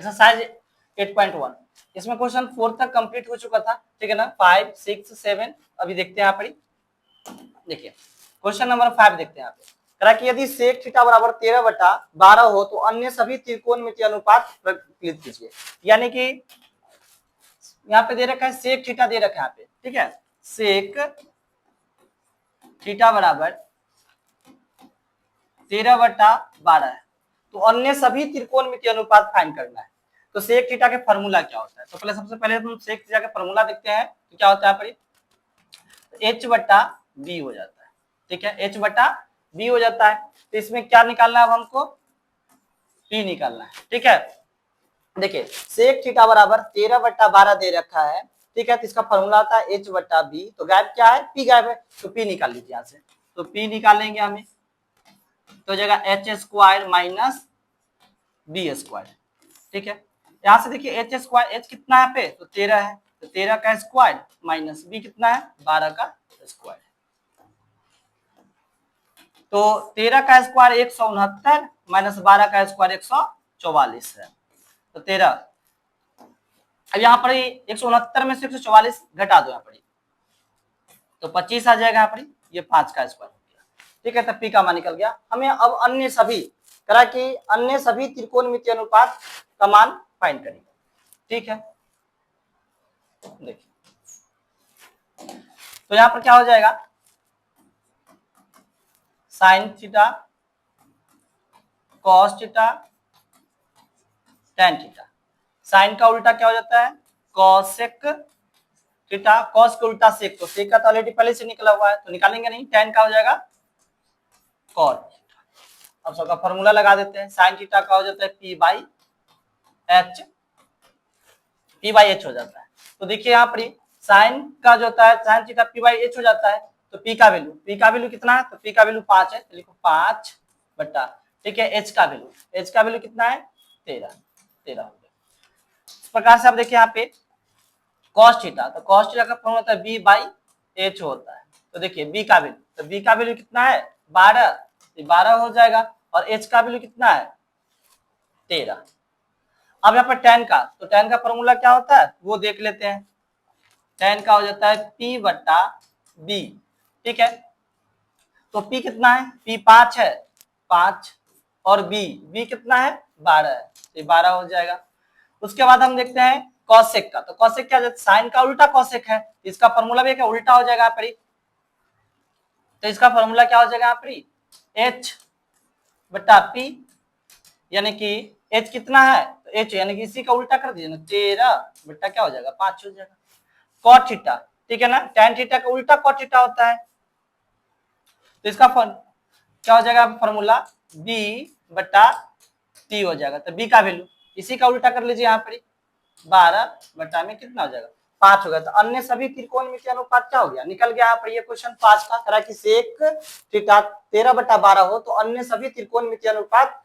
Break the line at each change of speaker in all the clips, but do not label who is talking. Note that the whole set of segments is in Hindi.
एक्सरसाइज 8.1 इसमें क्वेश्चन 4 तक कंप्लीट हो चुका था, ठीक है ना। 5, 6, 7 अभी देखते हैं यहाँ पर। देखिए क्वेश्चन नंबर 5 देखते हैं यहाँ पे। करा कि यदि सेक थीटा बराबर 13/12 हो तो अन्य सभी त्रिकोणमितीय अनुपात प्रकलित कीजिए। यानी कि यहाँ पे दे रखा है सेक थीटा दे रखा है यहाँ पे, ठीक है। सेक थीटा बराबर 13/12 है तो अन्य सभी त्रिकोणमितीय अनुपात फाइंड करना है। तो सेक थीटा के फॉर्मूला क्या होता है? तो पहले सबसे पहले हम सेक थीटा का फॉर्मूला देखते हैं। तो क्या होता है यहाँ पर h/b हो जाता है, ठीक है। h/b हो जाता है तो इसमें क्या निकालना है अब हमको? p निकालना है, ठीक है। देखिए सेक थीटा बराबर 13/12 दे रखा है, ठीक है। तो इसका फॉर्मूला आता है h/b। तो गायब क्या है? p गायब है तो p निकाल लीजिए यहाँ से। तो p निकालेंगे हमें तो जगह h² माइनस b², ठीक है। यहाँ से देखिए h² h कितना है पे? तो 13 है तो 13 का स्क्वायर माइनस b कितना है? 12 का स्क्वायर। तो 13 का स्क्वायर 169 माइनस 12 का स्क्वायर 144 है। तो 13 अब यहाँ पर 169 में से 144 घटा दो यहाँ पर तो 25 आ जाएगा यहाँ पर। ये 5 का स्क्वायर हो गया, ठीक है। तो p का मान निकल गया। हमें अब अन्य सभी करा कि अन्य सभी त्रिकोणमितीय अनुपात का मान फाइंड करेंगे, ठीक है। देखिए तो यहाँ पर क्या हो जाएगा? Sine theta cos theta tan theta. Sine का उल्टा क्या हो जाता है? Cosec theta. कॉस का उल्टा सेक, तो सेक का तो ऑलरेडी पहले से निकला हुआ है तो निकालेंगे नहीं। टेन का हो जाएगा कॉट थीटा। अब सबका फॉर्मूला लगा देते हैं। साइन थीटा का हो जाता है p/h, p/h हो जाता है। तो देखिए यहाँ पर साइन का जो होता है साइन थीटा p/h हो जाता है। तो p का वैल्यू कितना है? तो p का वैल्यू 5 है तो लिखो 5 बटा, ठीक है, h का वैल्यू कितना है? 13 हो गया। इस प्रकार से आप देखिए यहाँ पे cos थीटा, तो cos थीटा का फॉर्मूला होता है b/h होता है। तो देखिए b का वैल्यू, तो b का वैल्यू कितना है? 12, 12 हो जाएगा। और h का वैल्यू कितना है? 13। अब यहाँ पर tan का, तो tan का फॉर्मूला क्या होता है वो देख लेते हैं। tan का हो जाता है p/b, ठीक है। तो p कितना है? p 5 है, 5 और b कितना है? 12 है, तो 12 हो जाएगा। उसके बाद हम देखते हैं कॉसेक का। तो कॉसेक क्या? साइन का उल्टा कॉसेक है, इसका फॉर्मूला भी क्या उल्टा हो जाएगा यहाँ पर। तो इसका फॉर्मूला क्या हो जाएगा यहाँ पर? h/p, यानी कि h कितना है? तो h यानी कि इसी का उल्टा कर दीजिए ना, 13 बटा क्या हो जाएगा? 5 हो जाएगा। कॉट थीटा, ठीक है ना। tan थीटा का उल्टा कॉट थीटा होता है। तो इसका क्या हो जाएगा फॉर्मूला? b/t हो जाएगा। तो b का वैल्यू इसी का उल्टा कर लीजिए यहाँ पर, 12 बटा में कितना हो जाएगा? 5 हो गया। तो अन्य सभी त्रिकोणमितीय अनुपात क्या हो गया? निकल गया यहाँ पर। ये क्वेश्चन 5 का करा कि सेक थीटा 13/12 हो तो अन्य सभी त्रिकोणमितीय अनुपात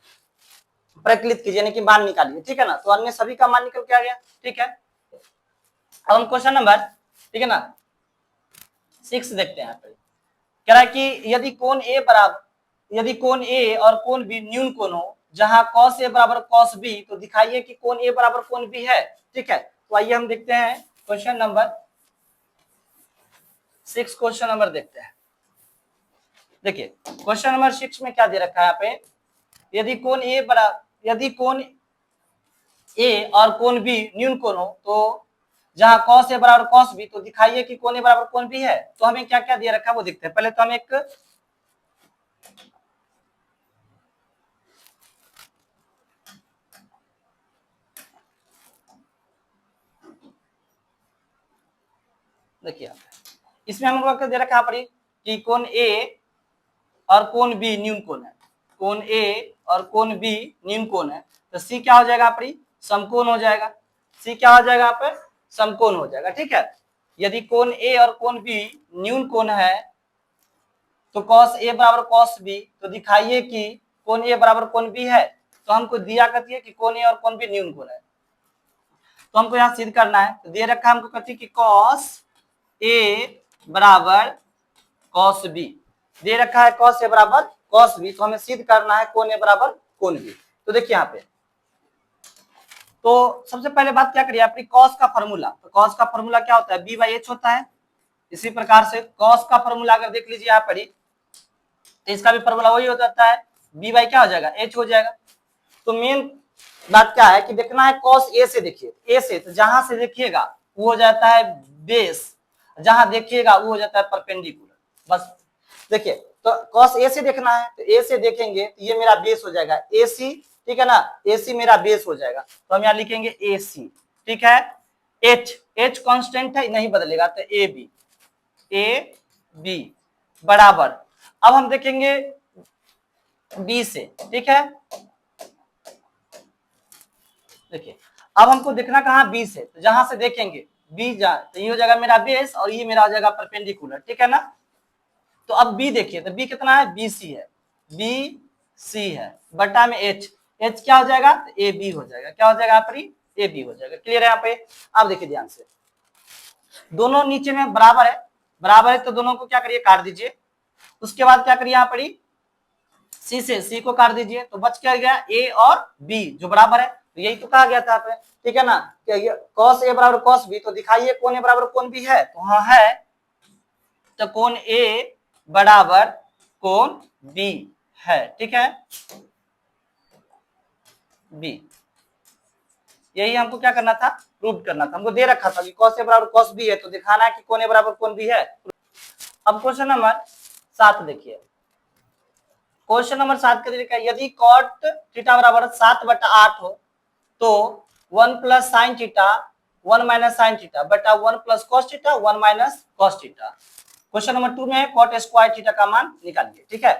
प्रकलित कीजिए, यानी कि मान निकालिए, ठीक है ना। तो अन्य सभी का मान निकल के आ गया, ठीक है। अब हम क्वेश्चन नंबर, ठीक है ना, 6 देखते हैं यहाँ पर। कह रहा है कि यदि कोण ए और कोण बी न्यून कोण हो जहां cos a बराबर cos b, तो दिखाइए कि कोण a बराबर कोण b है, ठीक है। तो आइए हम देखते हैं क्वेश्चन नंबर 6। क्वेश्चन नंबर देखते हैं। देखिए क्वेश्चन नंबर 6 में क्या दे रखा है यहाँ पे? यदि कोण ए और कोण बी न्यून कोण हो तो जहां cos a बराबर cos b, तो दिखाइए कि कोण a बराबर कोण b है। तो हमें क्या क्या दिया रखा है वो देखते हैं। पहले तो हम एक देखिए इसमें हम लोग दे रखा है कि कोण ए और कोण बी न्यून कोण है। कोण ए और कोण बी न्यून कोण है तो सी क्या हो जाएगा? समकोण हो जाएगा। सी क्या हो जाएगा? यहाँ पे समकोण हो जाएगा, ठीक है। यदि कोण ए और कोण बी न्यून कोण है तो cos a बराबर cos b, तो दिखाइए कि कोण a बराबर कोण b है। तो हमको दिया करती है कि कोण a और कोण b न्यून कोण है, तो हमको यहाँ सिद्ध करना है। तो दे रखा हमको कहती है कि cos a बराबर cos b, दे रखा है cos a बराबर cos b, तो हमें सिद्ध करना है कोण a बराबर कोण b। तो देखिए यहाँ पे तो सबसे पहले बात क्या करिए अपनी कॉस का फॉर्मूला, तो कॉस का फॉर्मूला क्या होता है, बी बाई एच होता है। इसी प्रकार से कॉस का फॉर्मूला अगर देख लीजिए यहाँ पर ही, तो इसका भी फॉर्मूला वही हो जाता है, बी बाई क्या हो जाएगा, एच हो जाएगा। तो मेन बात क्या है कि देखना है कॉस ए से, देखिए ए से, तो जहां से देखिएगा वो हो जाता है बेस, जहां देखिएगा वो हो जाता है परपेंडिकुलर। बस देखिए, तो कॉस ए से देखना है, तो ए से देखेंगे तो ये मेरा बेस हो जाएगा ए सी, ठीक है ना, ए सी मेरा बेस हो जाएगा, तो हम यहाँ लिखेंगे ए सी, ठीक है। एच, एच कॉन्स्टेंट है, नहीं बदलेगा, तो ए बी, ए बी बराबर, अब हम देखेंगे बी से, ठीक है। देखिए अब हमको देखना कहाँ, बी से, तो जहां से देखेंगे बी जा, तो ये हो जाएगा मेरा बेस और ये मेरा हो जाएगा परपेंडिकुलर, ठीक है ना। तो अब बी देखिए, तो बी कितना है, बी सी है, बी सी है बटा में एच, एच क्या हो जाएगा, तो ए बी हो जाएगा, क्या हो जाएगा यहाँ पर, ए बी हो जाएगा। क्लियर है यहाँ पे। अब देखिए ध्यान से, दोनों नीचे में बराबर है, बराबर है तो दोनों को क्या करिए, काट दीजिए। उसके बाद क्या करिए यहाँ पर, सी से सी को काट दीजिए, तो बच क्या गया, ए और बी जो बराबर है, तो यही तो कहा गया था आपने, ठीक है ना, कॉस ए बराबर कॉस बी, तो दिखाइए कौन ए बराबर कौन बी है, तो हाँ है, तो कौन ए बराबर कौन बी है, ठीक है, बी। यही हमको क्या करना था, प्रूव करना था, हमको दे रखा था कि कॉस ए बराबर कॉस बी है, तो दिखाना है कि कौन ए बराबर कौन बी है। अब क्वेश्चन नंबर 7 देखिए, क्वेश्चन नंबर 7 का तरीका, यदि कॉट थीटा बराबर 7/8 हो तो 1 plus sine theta 1 minus sine theta बटा 1 plus cos theta 1 minus cos theta. Question number 2 में कॉट स्क्वायर थीटा का मान निकालिए, ठीक है।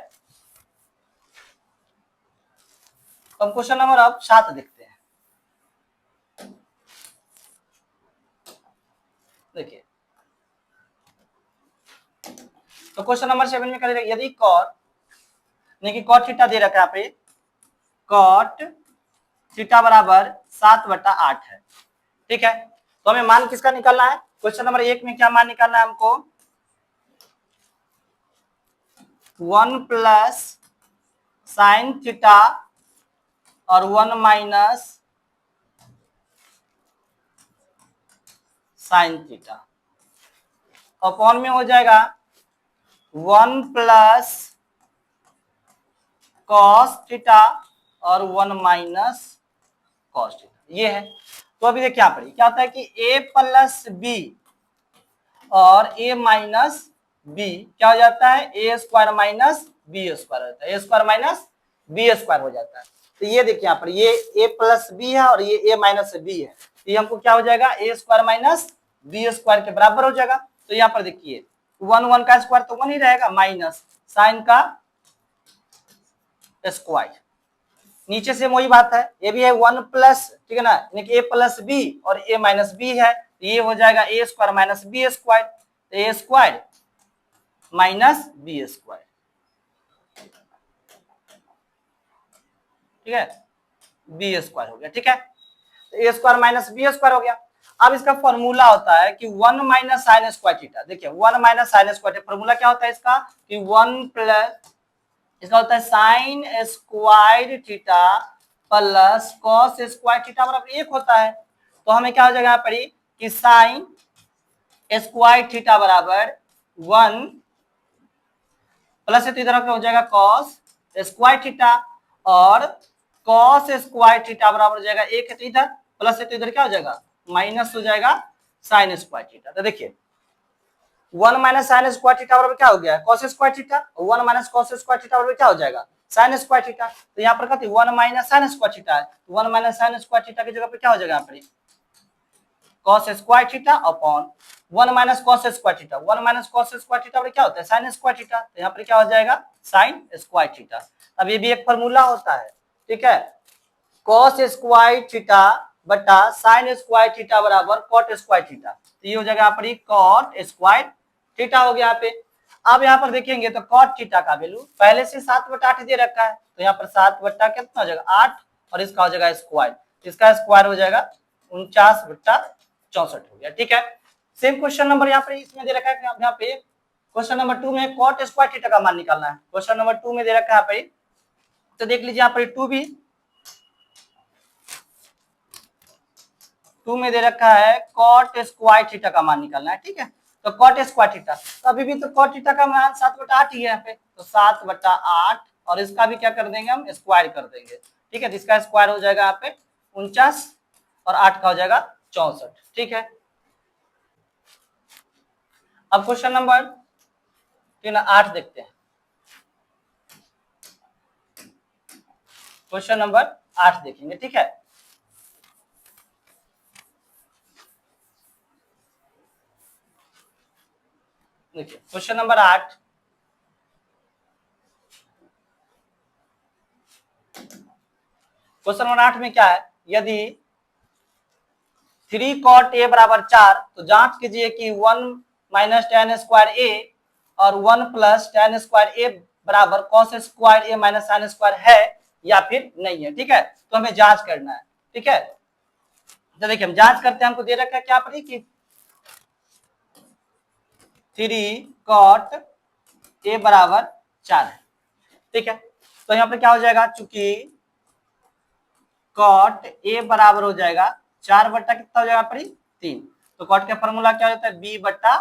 तो हम क्वेश्चन नंबर अब 7 देखते हैं। देखिए तो क्वेश्चन नंबर 7 में करेगा, यदि कॉट, देखिए कॉट थीटा दे रखा है यहाँ पे, कॉट थीटा बराबर 7/8 है, ठीक है। तो हमें मान किसका निकालना है, क्वेश्चन नंबर 1 में क्या मान निकालना है हमको, 1 प्लस साइन थीटा और 1 माइनस साइन थीटा, अपॉन में हो जाएगा 1 प्लस कॉस थीटा और 1 माइनस कॉस थीटा, ये है। तो अभी देखिए यहाँ पर क्या होता है कि a प्लस बी और a माइनस बी क्या हो जाता है, A square minus B square होता है, A square minus B square हो जाता है। तो ये देखिए यहाँ पर ये a प्लस बी है और ये a माइनस बी है, तो ये हमको क्या हो जाएगा, A square minus B square के बराबर हो जाएगा। तो यहाँ पर देखिए 1 1 का स्क्वायर तो 1 ही रहेगा, माइनस साइन का स्क्वायर, नीचे से वही बात है, ये भी है 1 प्लस, ठीक है ना, यानी कि ए प्लस बी और ए माइनस बी है, तो ये हो जाएगा A square minus B square, तो ए स्क्वायर माइनस बी स्क्वायर, ठीक है, बी स्क्वायर हो गया, ठीक है, तो ए स्क्वायर माइनस बी स्क्वायर हो गया। अब इसका फॉर्मूला होता है कि 1 माइनस साइन स्क्वायर थीटा, देखिए 1 माइनस साइन स्क्वायर, फॉर्मूला क्या होता है इसका कि 1 प्लस, इसका होता है sine square theta plus cos square theta बराबर 1 होता है। तो हमें क्या हो जाएगा यहाँ पर कि साइन स्क्वायर थीटा बराबर 1 प्लस तो इधर हो जाएगा कॉस स्क्वायर थीटा और कॉस स्क्वायर थीटा बराबर हो जाएगा 1 है, तो इधर प्लस है तो इधर क्या हो जाएगा माइनस हो जाएगा साइन स्क्वायर थीटा। तो देखिए 1 माइनस साइन स्क्वायर थीटा बराबर क्या हो गया, cos square theta, 1 minus cos square theta बराबर क्या हो जाएगा साइन स्क्वायर थीटा। तो यहाँ पर कहते 1 माइनस साइन स्क्वायर थीटा है, 1 माइनस साइन स्क्वायर थीटा की जगह पे क्या हो जाएगा यहाँ पर cos square theta upon 1 minus cos square theta, 1 minus cos square theta क्या होता है साइन स्क्वायर थीटा, तो यहाँ पर क्या हो जाएगा साइन स्क्वायर थीटा। अब ये भी एक फॉर्मूला होता है, ठीक है, कॉस स्क्वायर थीटा बटा साइन स्क्वायर थीटा बराबर कॉट स्क्वायर थीटा, तो ये हो जाएगा यहाँ पर कॉट स्क्वायर थीटा हो गया यहाँ पे। अब यहाँ पर देखेंगे तो कॉट थीटा का वैल्यू पहले से 7/8 दे रखा है, तो यहाँ पर 7 बट्टा कितना हो जाएगा 8 और इसका हो जाएगा स्क्वायर, इसका स्क्वायर हो जाएगा 49/64 हो गया, ठीक है। सेम क्वेश्चन नंबर यहाँ पर इसमें दे रखा है, यहाँ पे क्वेश्चन नंबर 2 में कॉट स्क्वायर थीटा का मान निकालना है, क्वेश्चन नंबर 2 में दे रखा है यहाँ पे, तो देख लीजिए यहाँ पर 2 भी 2 में दे रखा है कॉट स्क्वायर थीटा का मान निकालना है, ठीक है। तो कॉट स्क्वायर थीटा, तो अभी भी तो कॉट थीटा का मान 7/8 ही है यहाँ पे, तो 7/8 और इसका भी क्या कर देंगे हम, स्क्वायर कर देंगे, ठीक है। तो इसका स्क्वायर हो जाएगा यहाँ पे 49 और 8 का हो जाएगा 64, ठीक है। अब क्वेश्चन नंबर 8 देखते हैं। क्वेश्चन नंबर 8 देखेंगे, ठीक है। देखिए क्वेश्चन नंबर 8, क्वेश्चन नंबर 8 में क्या है, यदि 3 cot a बराबर 4, तो जांच कीजिए कि 1 माइनस tan स्क्वायर a और 1 प्लस tan स्क्वायर a बराबर cos square a minus sin square है या फिर नहीं है, ठीक है। तो हमें जांच करना है, ठीक है। तो देखिए हम जांच करते हैं, हमको दे रखा है क्या पड़ी कि 3 cot a बराबर 4 है, ठीक है। तो यहाँ पे क्या हो जाएगा, चूंकि cot a बराबर हो जाएगा 4 बट्टा कितना हो जाएगा पड़ी 3, तो cot का फॉर्मूला क्या होता है, b बट्टा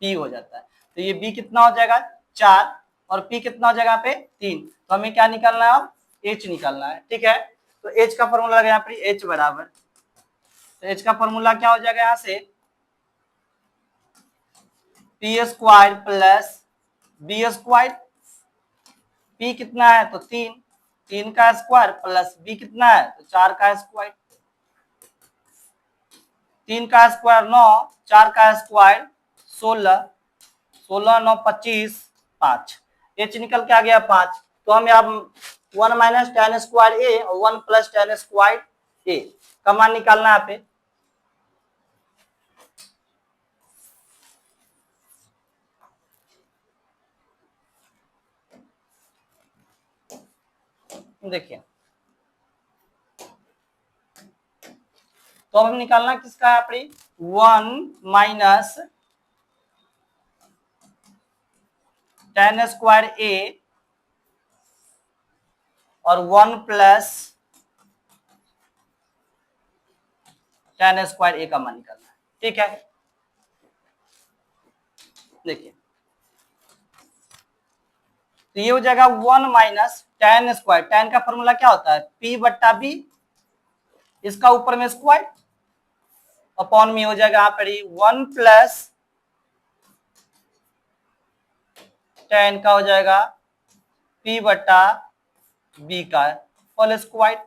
p हो जाता है। तो ये b कितना हो जाएगा 4 और p कितना हो जाएगा यहाँ पे 3, तो हमें क्या निकालना है, अब h निकालना है, ठीक है। तो h का फॉर्मूला लगा यहाँ पे h बराबर, तो h का फॉर्मूला क्या हो जाएगा यहाँ से p square plus b square, p कितना है तो 3 का स्क्वायर प्लस b कितना है तो 4 का स्क्वायर, 3 का स्क्वायर 9, 4 का स्क्वायर 16, 16 9 25 5, h निकल के आ गया 5। तो हमें अब 1 माइनस tan स्क्वायर a और 1 प्लस tan स्क्वायर a का मान निकालना है यहाँ पे। देखिए तो हम निकालना किसका है अपनी 1 माइनस tan स्क्वायर a और 1 प्लस tan स्क्वायर a का मान निकालना है, ठीक है। देखिए तो ये हो जाएगा 1 माइनस tan स्क्वायर, tan का फॉर्मूला क्या होता है p बट्टा b, इसका ऊपर में स्क्वायर अपॉन में हो जाएगा यहाँ पर 1 प्लस tan का हो जाएगा p बट्टा b का होल स्क्वायर।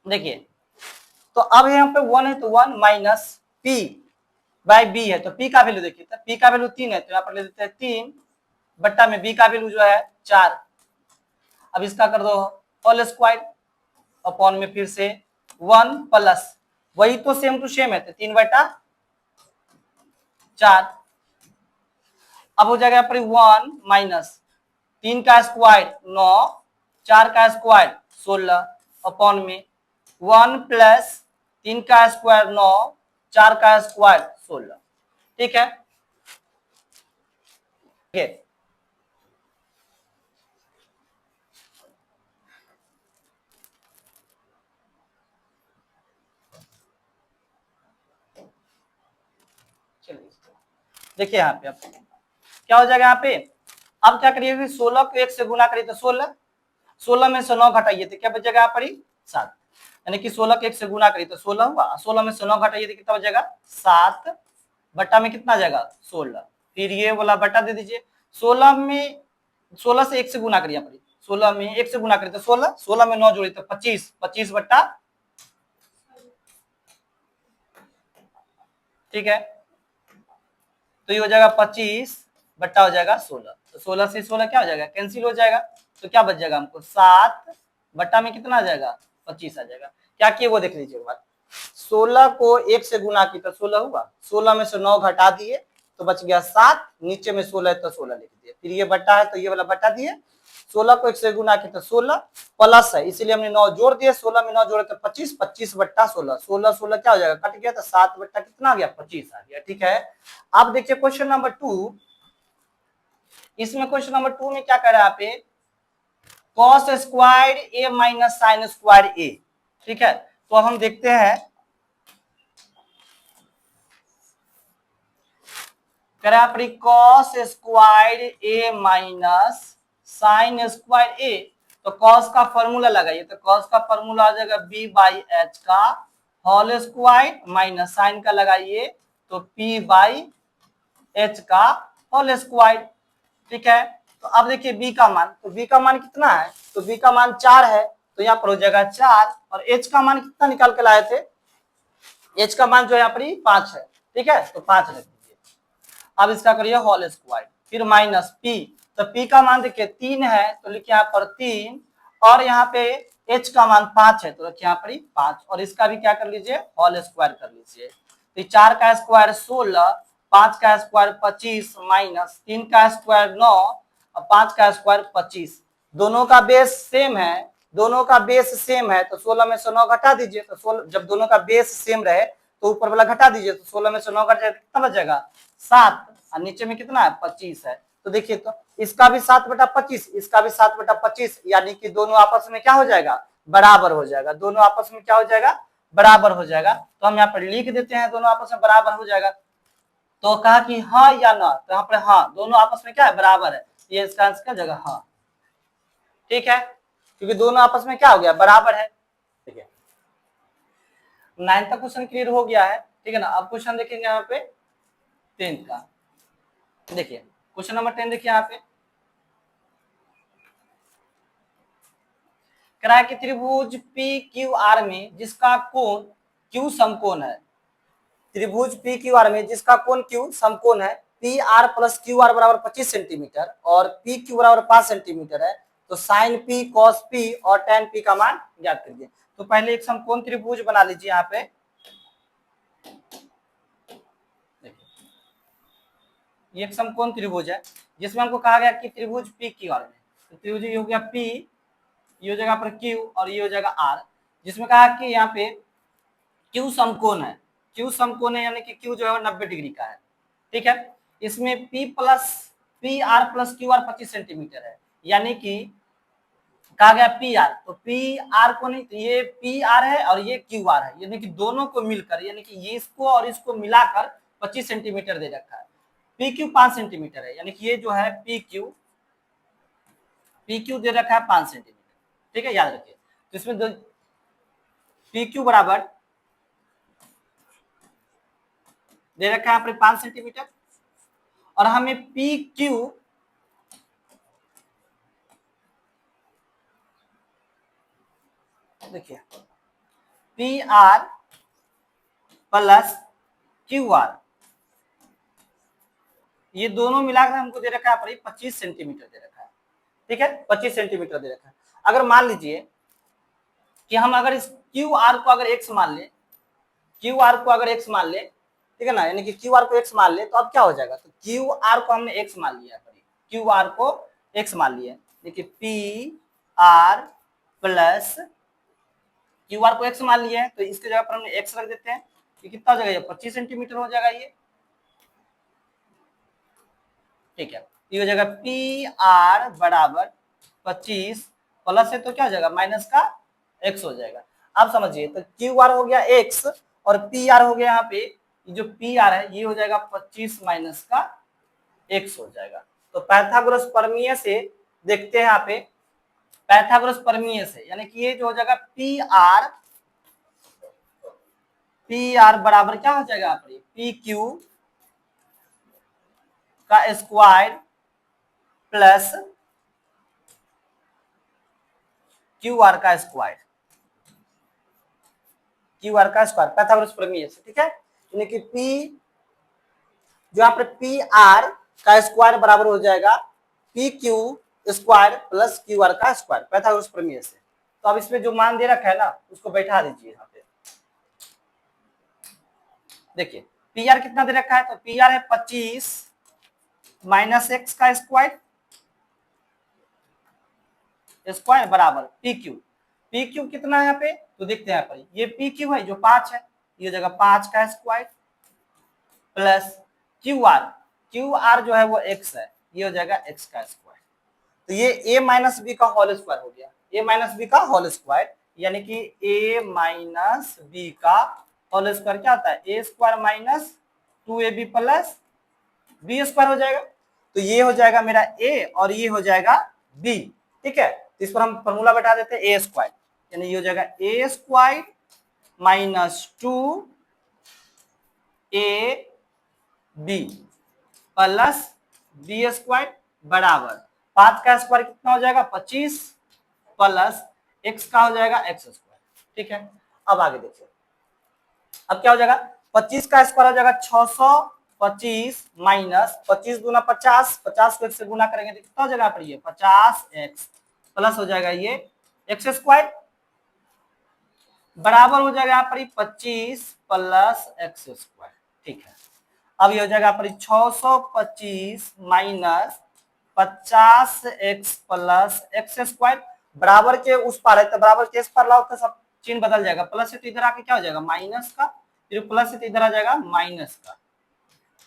देखिए तो अब यहाँ पे 1 है तो 1 माइनस p बाय b है, तो p का वैल्यू देखिए, तो p का वैल्यू 3 है, तो यहाँ पर ले देते हैं 3 बट्टा में b का वैल्यू जो है 4, अब इसका कर दो होल स्क्वायर अपॉन में फिर से 1 प्लस वही तो सेम टू सेम है, तो 3 बटा 4, अब हो जाएगा पर 1 माइनस 3 का स्क्वायर 9, 4 का स्क्वायर 16 अपॉन में 1 प्लस 3 का स्क्वायर 9, 4 का स्क्वायर 16, ठीक है। चलिए देखिए यहाँ पे आपको क्या हो जाएगा यहाँ पे, अब क्या करिए 16 को 1 से गुना करिए तो 16, 16 में से 9 घटाइए तो क्या बचेगा यहाँ पर 7, यानी कि 16 को 1 से गुना करिए तो 16 हुआ, 16 में से 9 घटाइए तो कितना बचेगा 7 बट्टा में कितना जाएगा 16, फिर ये वाला बट्टा दे दीजिए, 16 में 16 से 1 से गुना करिए, 16 में 1 से गुना करिए तो 16, 16 में 9 जोड़िए तो 25, 25 बट्टा, ठीक है। तो ये हो जाएगा 25 बट्टा हो जाएगा 16, तो 16 से 16 क्या हो जाएगा कैंसिल हो जाएगा, तो क्या बच जाएगा हमको 7 बट्टा में कितना आ जाएगा 25 आ जाएगा। क्या किए वो देख लीजिए एक बार, 16 को 1 से गुना की तो 16 हुआ, 16 में से 9 घटा दिए तो बच गया 7, नीचे में 16 है तो 16 लिख दिए, फिर ये बट्टा है तो ये वाला बट्टा दिए, 16 को 1 से गुना की तो 16 प्लस है इसीलिए हमने 9 जोड़ दिए, 16 में 9 जोड़े तो 25, 25 बट्टा 16, 16 16 क्या हो जाएगा कट गया तो 7 बट्टा कितना आ गया 25 आ गया, ठीक है। अब देखिए क्वेश्चन नंबर 2, इसमें क्वेश्चन नंबर 2 में क्या कर रहा है यहाँ पे cos square a minus sine square a, ठीक है, तो अब हम देखते हैं, कॉस स्क्वायर ए माइनस साइन स्क्वायर ए। तो कॉस का फॉर्मूला लगाइए, तो कॉस का फॉर्मूला आ जाएगा बी बाई एच का होल स्क्वायर माइनस साइन का लगाइए तो पी बाई एच का होल स्क्वायर। ठीक है, तो अब देखिए बी का मान, तो बी का मान कितना है, तो बी का मान 4 है, तो यहाँ पर हो जाएगा 4, और एच का मान कितना निकाल के लाए थे, एच का मान जो यहाँ पर 5 है। ठीक है, तो 5 रख दीजिए। अब इसका करिए होल स्क्वायर, फिर माइनस पी, तो पी का मान देखिए 3 है तो लिखिए यहाँ पर 3, और यहाँ पे एच का मान 5 है तो रखिए यहाँ पर 5, और इसका भी क्या कर लीजिए, होल स्क्वायर कर लीजिए। तो 4 का स्क्वायर 16, 5 का स्क्वायर 25, माइनस 3 का स्क्वायर 9 और 5 का स्क्वायर 25। दोनों का बेस सेम है, दोनों का बेस सेम है, तो 16 में से 9 घटा दीजिए, तो 16, जब दोनों का बेस सेम रहे तो ऊपर वाला घटा दीजिए, तो 16 में से 9 घट जाए कितना बचेगा 7, और नीचे में कितना है 25 है। तो देखिए, तो इसका भी 7/25, इसका भी 7/25, यानी कि दोनों आपस में क्या हो जाएगा, बराबर हो जाएगा, दोनों आपस में क्या हो जाएगा, बराबर हो जाएगा। तो हम यहाँ पर लिख देते हैं दोनों आपस में बराबर हो जाएगा। तो कहा कि हाँ या ना, तो यहाँ पर हाँ, दोनों आपस में क्या है, बराबर है, ये इसका आंसर का जगह हाँ। ठीक है, क्योंकि दोनों आपस में क्या हो गया, बराबर है। ठीक है, 9 तक क्वेश्चन क्लियर हो गया है। ठीक है ना, अब क्वेश्चन देखेंगे यहाँ पे 10 का। देखिए क्वेश्चन नंबर 10 देखिए यहाँ पे, कह रहा है कि त्रिभुज पी क्यू आर में जिसका कोण क्यू समकोण है, त्रिभुज पी क्यू आर में जिसका कोण क्यू समकोण है, P R plus Q R बराबर 25 सेंटीमीटर और पी क्यू बराबर 5 सेंटीमीटर है, तो साइन पी कॉस पी और टेन पी का मान ज्ञात करिए। तो पहले एक समकोण त्रिभुज बना लीजिए यहाँ पे, ये एक समकोण त्रिभुज है जिसमें हमको कहा गया कि त्रिभुज पी क्यू आर में, तो त्रिभुज ये हो गया पी, ये हो जाएगा पर क्यू और ये हो जाएगा आर, जिसमें कहा कि यहाँ पे क्यू समकोण है, क्यू समकोण है यानी कि क्यू जो है 90 डिग्री का है। ठीक है, इसमें P R plus Q R 25 centimetre है, यानी कि कहा गया पी आर, तो पी आर को नहीं, तो ये पी आर है और ये क्यू आर है, यानी कि दोनों को मिलकर, यानी कि ये इसको और इसको मिलाकर 25 सेंटीमीटर दे रखा है। पी क्यू 5 सेंटीमीटर है, यानी कि ये जो है पी क्यू दे रखा है 5 सेंटीमीटर। ठीक है, याद रखिए, तो इसमें पी क्यू बराबर दे रखा है यहाँ पर 5 सेंटीमीटर, और हमें पी क्यू देखिए P R plus Q R, ये दोनों मिलाकर हमको दे रखा है 25 सेंटीमीटर दे रखा है। ठीक है, 25 सेंटीमीटर दे रखा है। अगर मान लीजिए कि हम अगर इस क्यू आर को अगर एक्स मान ले, क्यू आर को अगर एक्स मान ले, ठीक है ना, यानी कि क्यू आर को एक्स मान ले, तो अब क्या हो जाएगा, तो क्यू आर को हमने एक्स मान लिया, क्यू आर को एक्स मान लिया, देखिए P R plus Q R को एक्स मान लिया है, तो इसके जगह पर हमने एक्स रख देते हैं, ये कितना हो जाएगा, 25 सेंटीमीटर हो जाएगा ये। ठीक है, ये हो जाएगा पी आर बराबर 25 प्लस है तो क्या हो जाएगा, माइनस का एक्स हो जाएगा। अब समझिए, तो क्यू आर हो गया एक्स और पी आर हो गया यहाँ पे, जो पी आर है ये हो जाएगा 25 माइनस का एक्स हो जाएगा। तो पाइथागोरस प्रमेय से देखते हैं यहाँ पे, पाइथागोरस प्रमेय से, यानी कि ये जो हो जाएगा पी आर बराबर क्या हो जाएगा, पी क्यू का स्क्वायर प्लस क्यू आर का स्क्वायर, क्यू आर का स्क्वायर पाइथागोरस प्रमेय से। ठीक है, यानी कि पी जो यहाँ पर पी आर का स्क्वायर बराबर हो जाएगा P Q square plus Q R का स्क्वायर पाइथागोरस प्रमेय से। तो अब इसमें जो मान दे रखा है ना उसको बैठा दीजिए यहाँ पे। देखिए पी आर कितना दे रखा है, तो पी आर है 25 माइनस एक्स का स्क्वायर बराबर पी क्यू कितना है यहाँ पे, तो देखते हैं यहाँ पर, ये पी क्यू है जो 5 है, ये जगह 5 का स्क्वायर प्लस क्यू आर जो है वो एक्स है, ये हो जाएगा एक्स का स्क्वायर। तो ये ए माइनस बी का होल स्क्वायर हो गया, ए माइनस बी का होल स्क्वायर, यानी कि a माइनस बी का होल स्क्वायर क्या होता है, A square minus 2ab plus B square हो जाएगा। तो ये हो जाएगा मेरा a और ये हो जाएगा b, ठीक है। तो इस पर हम फॉर्मूला बैठा देते हैं ए स्क्वायर, यानी ये हो जाएगा A square minus 2ab plus B square बराबर 5 का स्क्वायर कितना हो जाएगा 25 प्लस x का हो जाएगा एक्स स्क्वायर, ठीक है। अब आगे देखिए, अब क्या हो जाएगा 25 का स्क्वायर हो जाएगा 625 माइनस 25 दूना 50, 50 को 1 से गुना करेंगे तो कितना हो जाएगा पर ये 50x प्लस हो जाएगा ये एक्स स्क्वायर बराबर हो जाएगा यहाँ पर 25 प्लस एक्स स्क्वायर, ठीक है। अब ये हो जाएगा पर 625 minus 50x plus x square बराबर के उस पार है तो बराबर के इस पार लाओ तो सब चिन्ह बदल जाएगा, प्लस से तो इधर आके क्या हो जाएगा माइनस का, फिर प्लस से तो इधर आ जाएगा माइनस का,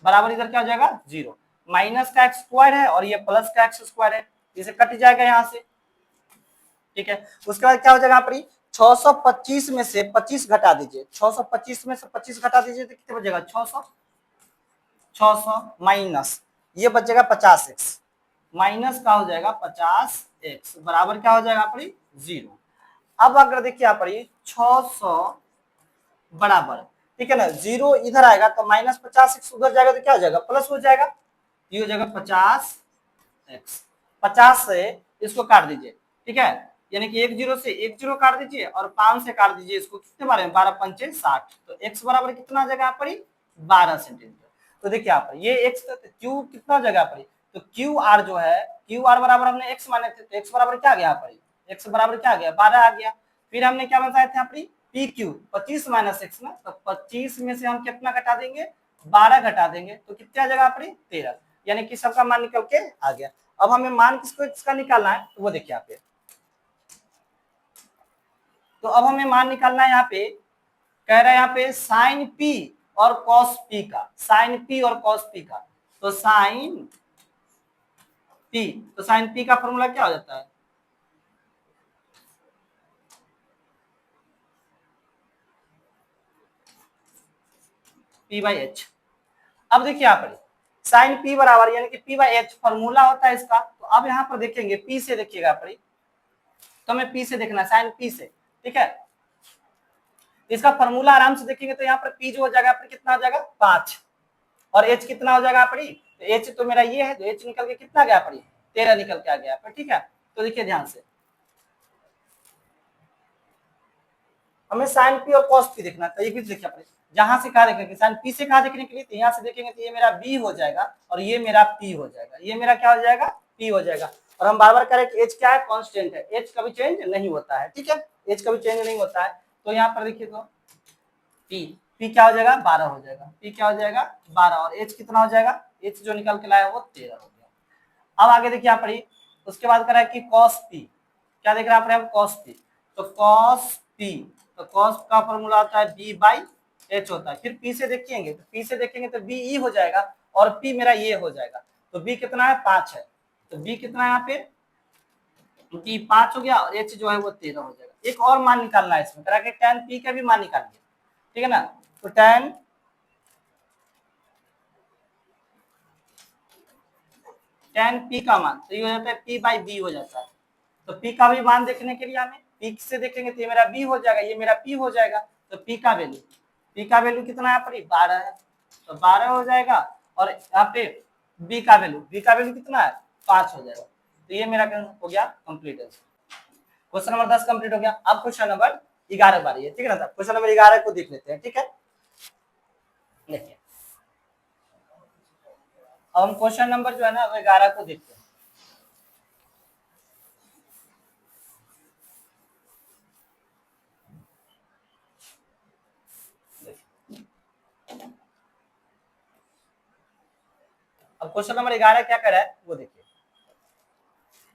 बराबर इधर क्या हो जाएगा 0, माइनस का एक्स स्क्वायर है और ये प्लस का एक्स स्क्वायर है, इसे कट जाएगा यहाँ से, ठीक है। उसके बाद क्या हो जाएगा यहाँ पर 625 में से 25 घटा दीजिए, 625 में से 25 घटा दीजिए तो कितने बचेगा 600 माइनस ये बचेगा 50x माइनस का हो जाएगा 50x बराबर क्या हो जाएगा पर 0। अब अगर देखिए यहाँ पर 600 बराबर, ठीक है ना, 0 इधर आएगा तो माइनस 50x उधर जाएगा तो क्या हो जाएगा प्लस हो जाएगा, ये हो जाएगा 50x, 50 से इसको काट दीजिए, ठीक है, यानी कि 1 0 से 1 0 काट दीजिए और 5 से काट दीजिए इसको, कितने बारे में 12 पंचे 60, तो x बराबर कितना आ जाएगा यहाँ पर 12 सेंटीमीटर। तो देखिए यहाँ पर ये x q कितना जगह पर, तो क्यू आर जो है क्यू आर बराबर हमने x माने थे तो x बराबर क्या आ गया यहाँ पर, x बराबर क्या आ गया 12 आ गया। फिर हमने क्या बताया था यहाँ पर पी क्यू 25 माइनस एक्स ना, तो 25 में से हम कितना घटा देंगे 12 घटा देंगे तो कितना जगह पर 13, यानी कि सबका मान निकल के आ गया। अब हमें मान किसको इसका निकालना है तो वो देखिए यहाँ पे, तो अब हमें मान निकालना है यहाँ पे, कह रहा है यहाँ पे साइन पी और कॉस पी का, साइन पी और कॉस पी का, तो साइन पी का फॉर्मूला क्या हो जाता है पी बाई एच। अब देखिए यहाँ पर साइन पी बराबर यानी कि पी बाई एच फॉर्मूला होता है इसका, तो अब यहाँ पर देखेंगे पी से, देखिएगा यहाँ पर तो हमें पी से देखना साइन पी से, ठीक है। इसका फॉर्मूला आराम से देखेंगे तो यहाँ पर पी जो हो जाएगा पर कितना हो जाएगा 5 और एच कितना हो जाएगा पर तो एच तो मेरा ये है तो एच निकल के कितना गया पर 13 निकल के आ गया पर, ठीक है। तो देखिए ध्यान से हमें साइन पी और कॉस पी देखना तो ये भी देखिए अपने जहां से कहा देखेंगे साइन पी से कहा देखने के लिए तो यहाँ से देखेंगे तो ये मेरा बी हो जाएगा और ये मेरा पी हो जाएगा, ये मेरा क्या हो जाएगा पी हो जाएगा। और हम बार बार कह रहे हैं कि एच क्या है कांस्टेंट है, एच कभी चेंज नहीं होता है, ठीक है, एच कभी चेंज नहीं होता है। तो यहाँ पर देखिए तो पी क्या हो जाएगा 12 हो जाएगा, पी क्या हो जाएगा 12 और एच कितना हो जाएगा, एच जो निकल के लाया वो 13 हो गया। अब आगे देखिए यहाँ पर उसके बाद कह रहा है कि कॉस पी, क्या देख रहे हैं आप कॉस पी, तो कॉस पी तो कॉस का फॉर्मूला होता है बी बाई एच होता है। फिर पी से देखेंगे तो पी से देखेंगे तो बी ई हो जाएगा और पी मेरा ये हो जाएगा, तो बी कितना है 5 है, तो बी कितना है यहाँ पे बी 5 हो गया और एच जो है वो 13 हो जाएगा। एक और मान निकालना है इसमें, करा के tan पी का भी मान निकालिए, ठीक है ना, तो tan पी का मान तो ये हो जाता है पी बाई बी हो जाता है। तो पी का भी मान देखने के लिए हमें पी से देखेंगे तो ये मेरा बी हो जाएगा, ये मेरा पी हो जाएगा, तो पी का वैल्यू कितना है यहाँ पर 12 है, तो 12 हो जाएगा और यहाँ पे बी का वैल्यू कितना है 5 हो जाएगा। तो ये मेरा हो गया कंप्लीट क्वेश्चन नंबर 10 कंप्लीट हो गया। अब क्वेश्चन नंबर 11 बारी है, ठीक है ना, क्वेश्चन नंबर 11 को देख लेते हैं, ठीक है। देखिए अब हम क्वेश्चन नंबर जो है ना 11 को देखते हैं। अब क्वेश्चन नंबर 11 क्या कर रहा है वो देखिए,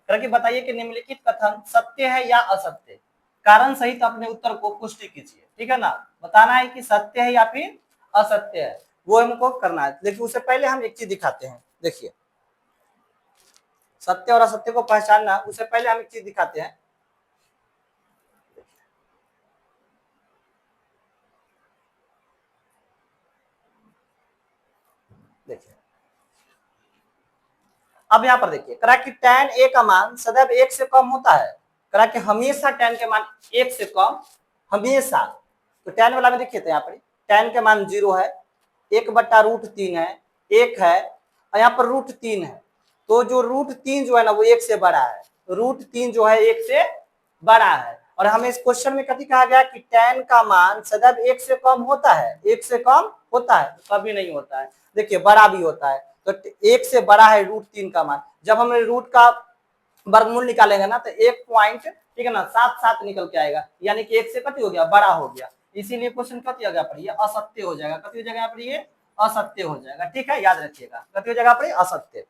करके बताइए कि निम्नलिखित कथन सत्य है या असत्य, कारण सहित अपने उत्तर को पुष्टि कीजिए, ठीक है ना, बताना है कि सत्य है या फिर असत्य है, वो हमको करना है। लेकिन उससे पहले हम एक चीज दिखाते हैं, देखिए सत्य और असत्य को पहचानना, उससे पहले हम एक चीज दिखाते हैं। देखिए अब यहाँ पर देखिए करा कि tan a का मान सदैव 1 से कम होता है, करा कि हमेशा tan के मान 1 से कम, हमेशा। तो tan वाला में देखिए तो यहाँ पर tan के मान 0 है, 1/√3 है, 1 है और यहाँ पर √3 है। तो जो √3 जो है ना वो 1 से बड़ा है, √3 जो है 1 से बड़ा है। और हमें इस क्वेश्चन में कभी कहा गया कि tan का मान सदैव 1 से कम होता है, 1 से कम होता है, कभी नहीं होता है। देखिए बड़ा भी होता है, तो 1 से बड़ा है √3 का मान। जब हम रूट का वर्गमूल निकालेंगे ना तो 1 पॉइंट ठीक है ना 7 निकल के आएगा, यानी कि 1 से कति हो गया, बड़ा हो गया। इसीलिए क्वेश्चन कति हो गया पर ये असत्य हो जाएगा, कति हो जाएगा यहाँ पर ये असत्य हो जाएगा। ठीक है, याद रखिएगा कति हो जाएगा पर असत्य।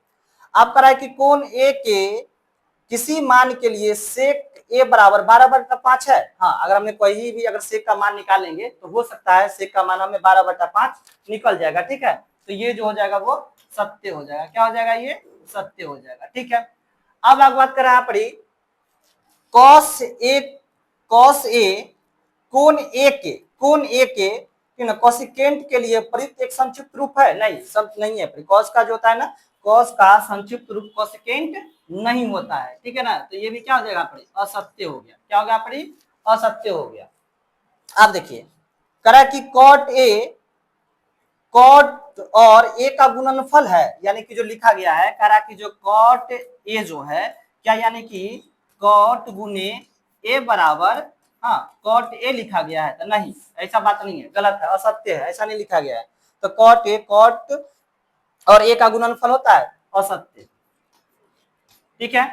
अब करा है कि कोण ए के किसी मान के लिए सेक ए बराबर 12/5 है। हाँ, अगर हमने कोई भी अगर सेक का मान निकालेंगे तो हो सकता है सेक का मान हमें 12/5 निकल जाएगा। ठीक है, तो ये जो हो जाएगा वो सत्य हो जाएगा। क्या हो जाएगा, ये सत्य हो जाएगा। ठीक है, अब आगे बात कर रहा है पड़ी कॉस ए कोण ए के कोसिकेंट के लिए प्रयुक्त एक संक्षिप्त रूप है। नहीं, सब नहीं है। कॉस का जो होता है ना, कॉस का संक्षिप्त रूप कोसिकेंट नहीं होता है। ठीक है ना, तो ये भी क्या हो जाएगा पड़ी असत्य हो गया। क्या हो गया पड़ी असत्य हो गया। आप देखिए करा कि कॉट और ए का गुणनफल है, यानी कि जो लिखा गया है करा कि जो कॉट ए जो है क्या, यानी कि कॉट गुने ए बराबर कॉट ए लिखा गया है। तो नहीं, ऐसा बात नहीं है, गलत है, असत्य है, ऐसा नहीं लिखा गया है। तो कॉट और ए का गुणनफल होता है, असत्य। ठीक है,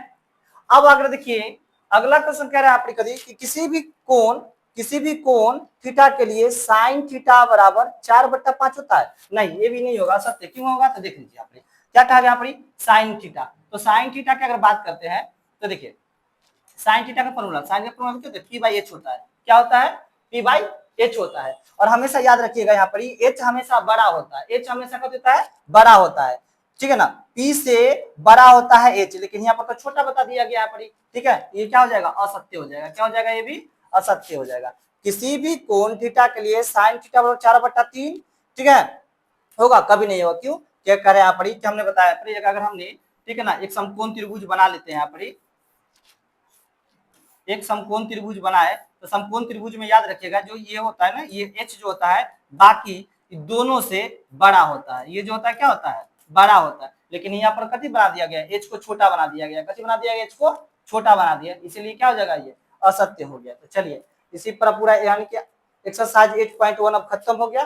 अब अगर देखिए अगला क्वेश्चन कह रहा है आपने कभी कि किसी भी कोण थीटा के लिए साइन थीटा बराबर 4/5 होता है। नहीं, ये भी नहीं होगा, सत्य। क्यों होगा तो देख लीजिए आपने क्या कहा गया आपने साइन थीटा। तो साइन थीटा की अगर बात करते हैं तो देखिए साइन थीटा का फॉर्मूला, साइन का फॉर्मूला क्या होता है, p/h होता है। क्या होता है, p/h होता है। और हमेशा याद रखिएगा यहाँ पर h हमेशा बड़ा होता है, h हमेशा क्या होता है, बड़ा होता है। ठीक है ना, p से बड़ा होता है h, लेकिन यहाँ पर तो छोटा बता दिया गया है। ठीक है, ये क्या हो जाएगा, असत्य हो जाएगा। क्या हो जाएगा, ये भी असत्य हो जाएगा। किसी भी कोण थीटा के लिए साइन थीटा बराबर 4/3 ठीक है होगा, कभी नहीं होगा। क्यों, क्या करें यहाँ पर कि हमने बताया अगर हमने ठीक है ना एक समकोण त्रिभुज बना लेते हैं, यहाँ पर एक समकोण त्रिभुज बनाए तो समकोण त्रिभुज में याद रखिएगा जो ये होता है ना, ये h जो होता है बाकी दोनों से बड़ा होता है। ये जो होता है क्या होता है, बड़ा होता है। लेकिन यहाँ पर कति बना दिया गया, h को छोटा बना दिया गया। कति बना दिया गया, h को छोटा बना दिया, इसीलिए क्या हो जाएगा, ये असत्य हो गया। तो चलिए इसी पर पूरा यानी कि एक्सरसाइज 8.1 अब खत्म हो गया।